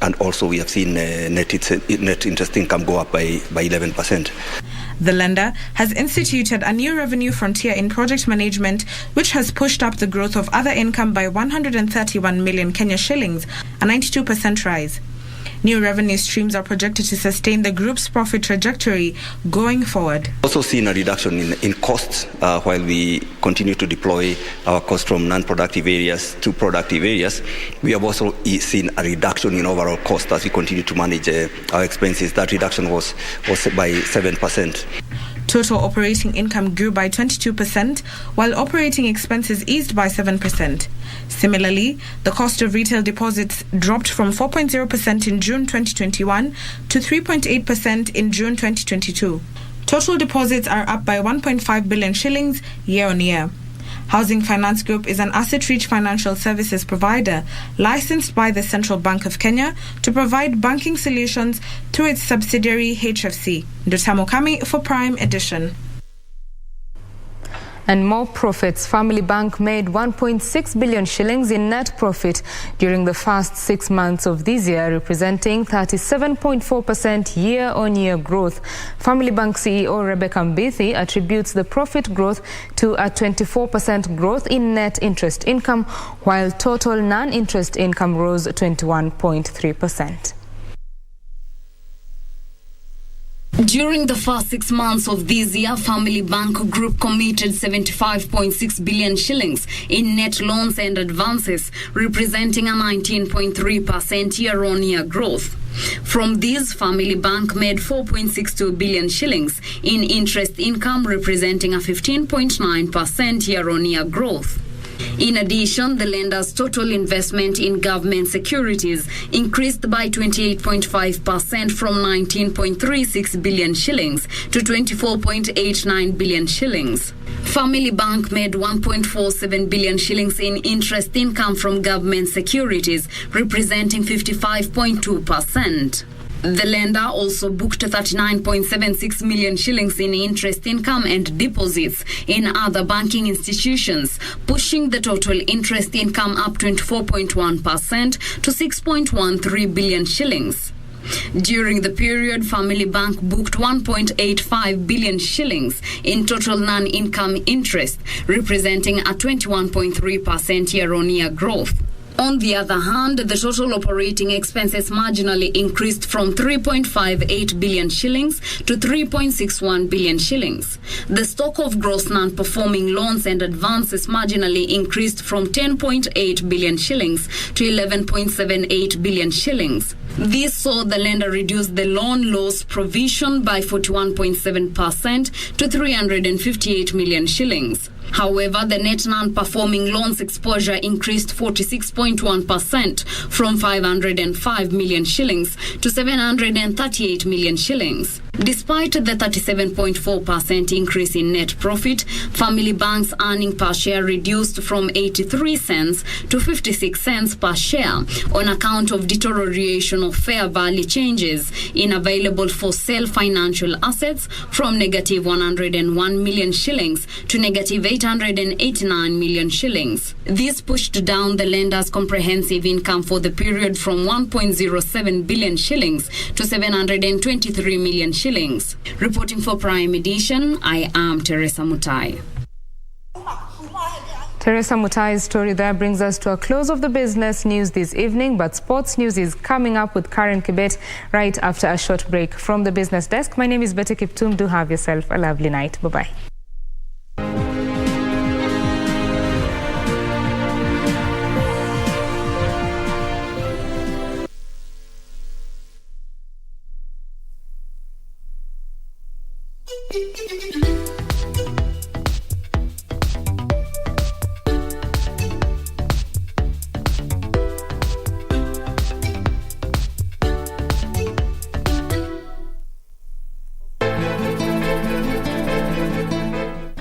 And also we have seen net interest income go up by 11%. The lender has instituted a new revenue frontier in project management, which has pushed up the growth of other income by 131 million Kenya shillings, a 92% rise. New revenue streams are projected to sustain the group's profit trajectory going forward. Also seen a reduction in costs while we continue to deploy our costs from non-productive areas to productive areas. We have also seen a reduction in overall cost as we continue to manage our expenses. That reduction was by 7%. Total operating income grew by 22%, while operating expenses eased by 7%. Similarly, the cost of retail deposits dropped from 4.0% in June 2021 to 3.8% in June 2022. Total deposits are up by 1.5 billion shillings year on year. Housing Finance Group is an asset-rich financial services provider licensed by the Central Bank of Kenya to provide banking solutions through its subsidiary HFC. Ndotamo Kami for Prime Edition. And more profits. Family Bank made 1.6 billion shillings in net profit during the first 6 months of this year, representing 37.4% year-on-year growth. Family Bank CEO Rebecca Mbithi attributes the profit growth to a 24% growth in net interest income, while total non-interest income rose 21.3%. During the first 6 months of this year, Family Bank Group committed 75.6 billion shillings in net loans and advances, representing a 19.3% year-on-year growth. From these, Family Bank made 4.62 billion shillings in interest income, representing a 15.9% year-on-year growth. In addition, the lender's total investment in government securities increased by 28.5% from 19.36 billion shillings to 24.89 billion shillings. Family Bank made 1.47 billion shillings in interest income from government securities, representing 55.2%. The lender also booked 39.76 million shillings in interest income and deposits in other banking institutions, pushing the total interest income up 24.1% to 6.13 billion shillings. During the period, Family Bank booked 1.85 billion shillings in total non-income interest, representing a 21.3% year-on-year growth. On the other hand, the total operating expenses marginally increased from 3.58 billion shillings to 3.61 billion shillings. The stock of gross non-performing loans and advances marginally increased from 10.8 billion shillings to 11.78 billion shillings. This saw the lender reduce the loan loss provision by 41.7% to 358 million shillings. However, the net non-performing loans exposure increased 46.1% from 505 million shillings to 738 million shillings. Despite the 37.4% increase in net profit, Family Bank's earning per share reduced from 83 cents to 56 cents per share on account of deterioration of fair value changes in available for sale financial assets from negative 101 million shillings to negative 889 million shillings. This pushed down the lender's comprehensive income for the period from 1.07 billion shillings to 723 million shillings. Reporting for Prime Edition, I am Teresa Mutai. Teresa Mutai's story there brings us to a close of the business news this evening, but sports news is coming up with Karen Kibet right after a short break. From the business desk, my name is Betty Kiptum. Do have yourself a lovely night. Bye-bye.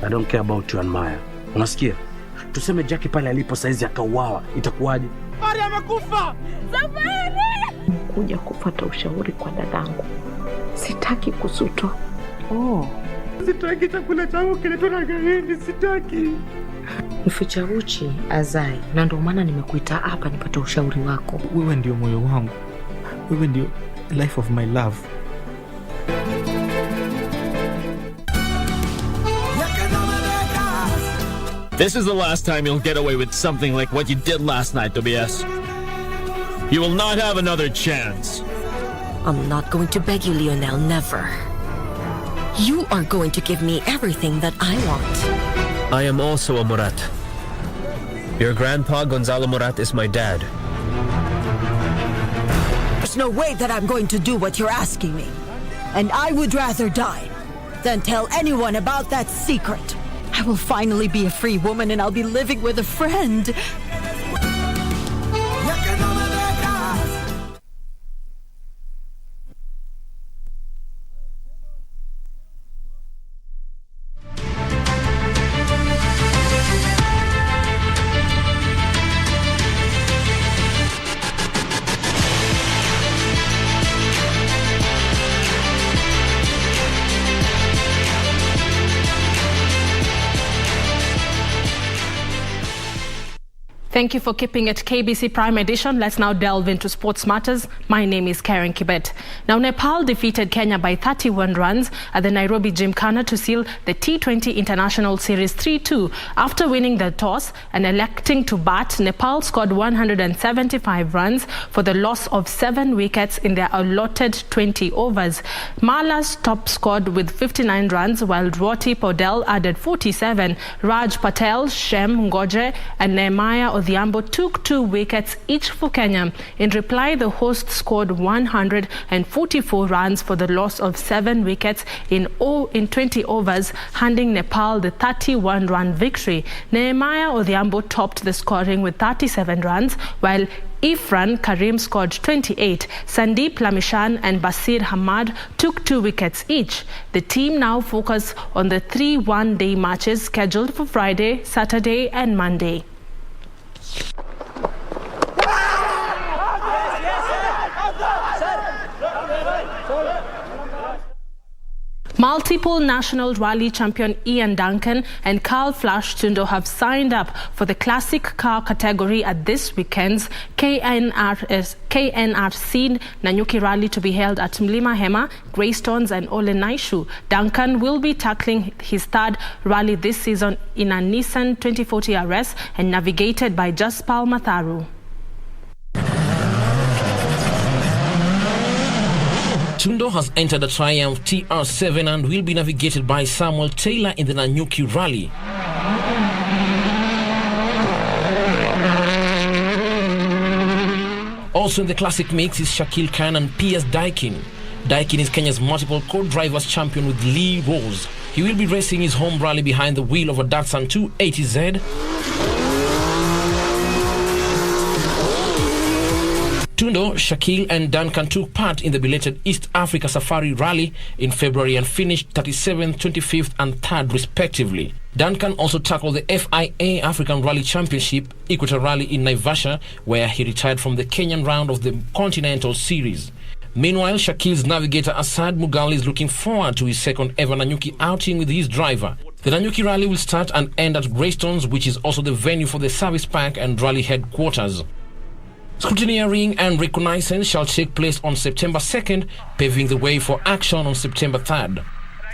I don't care about you and Maya. Unasikia? Tuseme Jackie pale alipo saizi akauawa, itakuwaje? Mari amekufa! Safari! Kuja kufuata ushauri kwa dadangu. Sitaki kusutwa. Sitaki chakula changu kiletwa na gari, sitaki. Mficha uchi azai, na ndio maana nimekuita hapa nipate ushauri wako. Wewe ndio moyo wangu. Wewe ndio life of my love. This is the last time you'll get away with something like what you did last night, Tobias. You will not have another chance. I'm not going to beg you, Lionel, never. You are going to give me everything that I want. I am also a Murat. Your grandpa, Gonzalo Murat, is my dad. There's no way that I'm going to do what you're asking me. And I would rather die than tell anyone about that secret. I will finally be a free woman and I'll be living with a friend. Thank you for keeping it KBC Prime Edition. Let's now delve into sports matters. My name is Karen Kibet. Now, Nepal defeated Kenya by 31 runs at the Nairobi Gymkhana to seal the T20 International Series 3-2. After winning the toss and electing to bat, Nepal scored 175 runs for the loss of 7 wickets in their allotted 20 overs. Mala's top scored with 59 runs, while Roti Podel added 47. Raj Patel, Shem Ngoje and Nehemiah Odhiambo took 2 wickets each for Kenya. In reply, the hosts scored 144 runs for the loss of 7 wickets in 20 overs, handing Nepal the 31-run victory. Nehemiah Odhiambo topped the scoring with 37 runs, while Ifran Karim scored 28. Sandeep Lamishan and Basir Hamad took 2 wickets each. The team now focus on the 3 one-day matches scheduled for Friday, Saturday and Monday. Multiple national rally champion Ian Duncan and Carl Flash Tundo have signed up for the classic car category at this weekend's KNRC Nanyuki rally to be held at Mlima Hema, Greystones and Ole Naishu. Duncan will be tackling his 3rd rally this season in a Nissan 2040 RS and navigated by Jaspal Matharu. Tundo has entered the Triumph TR7 and will be navigated by Samuel Taylor in the Nanyuki rally. Also in the classic mix is Shakil Khan and Piers Daikin. Daikin is Kenya's multiple co-drivers champion with Lee Rose. He will be racing his home rally behind the wheel of a Datsun 280Z. Tundo, Shakil and Duncan took part in the belated East Africa Safari Rally in February and finished 37th, 25th and 3rd respectively. Duncan also tackled the FIA African Rally Championship Equator Rally in Naivasha, where he retired from the Kenyan round of the Continental Series. Meanwhile, Shakil's navigator Asad Mughali is looking forward to his second ever Nanyuki outing with his driver. The Nanyuki Rally will start and end at Greystones, which is also the venue for the service park and rally headquarters. Scrutineering and reconnaissance shall take place on September 2nd, paving the way for action on September 3rd.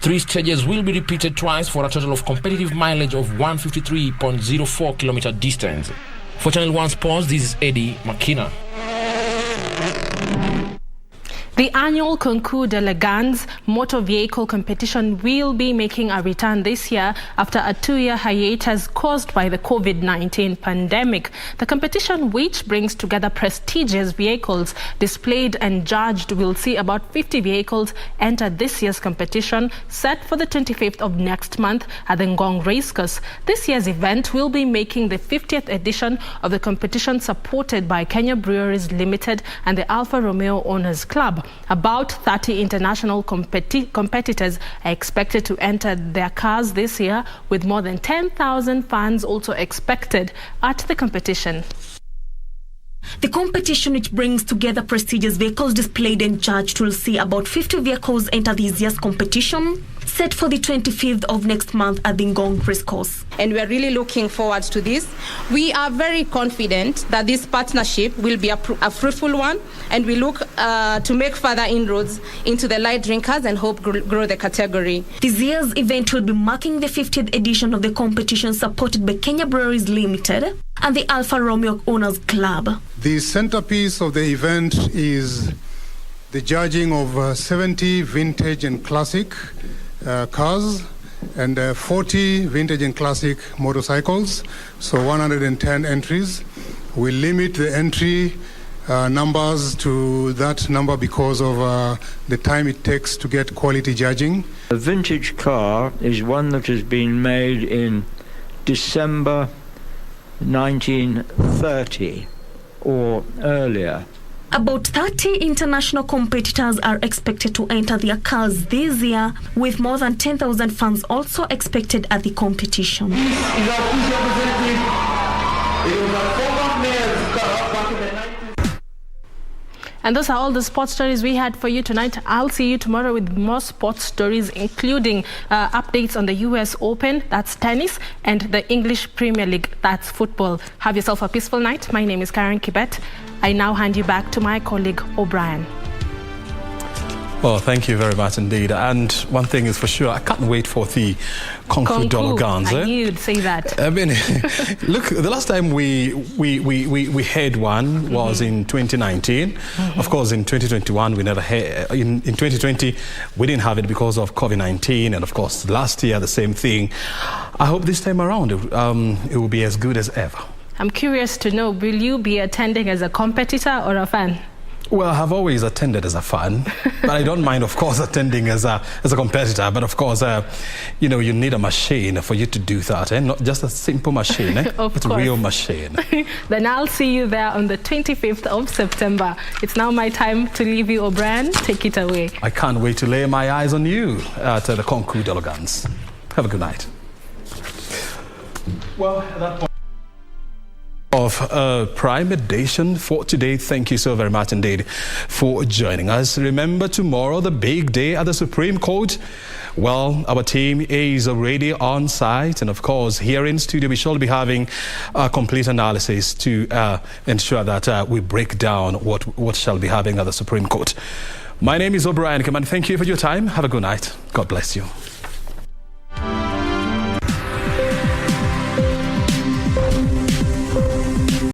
3 stages will be repeated twice for a total of competitive mileage of 153.04 kilometer distance. For Channel 1 Sports, this is Eddie Makina. The annual Concord Elegance motor vehicle competition will be making a return this year after a 2-year hiatus caused by the COVID-19 pandemic. The competition, which brings together prestigious vehicles displayed and judged, will see about 50 vehicles enter this year's competition, set for the 25th of next month at the Ngong Racecourse. This year's event will be making the 50th edition of the competition, supported by Kenya Breweries Limited and the Alfa Romeo Owners Club. About 30 international competitors are expected to enter their cars this year, with more than 10,000 fans also expected at the competition. The competition, which brings together prestigious vehicles displayed and judged, will see about 50 vehicles enter this year's competition, set for the 25th of next month at the Ngong Racecourse. And we are really looking forward to this. We are very confident that this partnership will be a fruitful one, and we look to make further inroads into the light drinkers and hope grow the category. This year's event will be marking the 50th edition of the competition, supported by Kenya Breweries Limited and the Alfa Romeo Owners Club. The centerpiece of the event is the judging of 70 vintage and classic cars and 40 vintage and classic motorcycles, so 110 entries. We limit the entry numbers to that number because of the time it takes to get quality judging. A vintage car is one that has been made in December 1930 or earlier. About 30 international competitors are expected to enter their cars this year, with more than 10,000 fans also expected at the competition. And those are all the sports stories we had for you tonight. I'll see you tomorrow with more sports stories, including updates on the US Open, that's tennis, and the English Premier League, that's football. Have yourself a peaceful night. My name is Karen Kibet. I now hand you back to my colleague, O'Brien. Well, thank you very much indeed. And one thing is for sure, I can't wait for the Concord Elegance. I knew you'd say that. I mean, look, the last time we had one was in 2019. Of course, in 2021 we never had. In 2020 we didn't have it because of COVID-19, and of course last year the same thing. I hope this time around it will be as good as ever. I'm curious to know, will you be attending as a competitor or a fan? Well, I've always attended as a fan, but I don't mind, of course, attending as a competitor. But of course, you know, you need a machine for you to do that, not just a simple machine. It's a real machine. Then I'll see you there on the 25th of September. It's now my time to leave you, O'Brien. Take it away. I can't wait to lay my eyes on you at the Concord Elegance. Have a good night. Well, at that point of Prime Edition for today. Thank you so very much indeed for joining us. Remember, tomorrow, the big day at the Supreme Court. Well, our team is already on site, and of course, here in studio, we shall be having a complete analysis to ensure that we break down what shall be happening at the Supreme Court. My name is O'Brien Kimani. Thank you for your time. Have a good night. God bless you.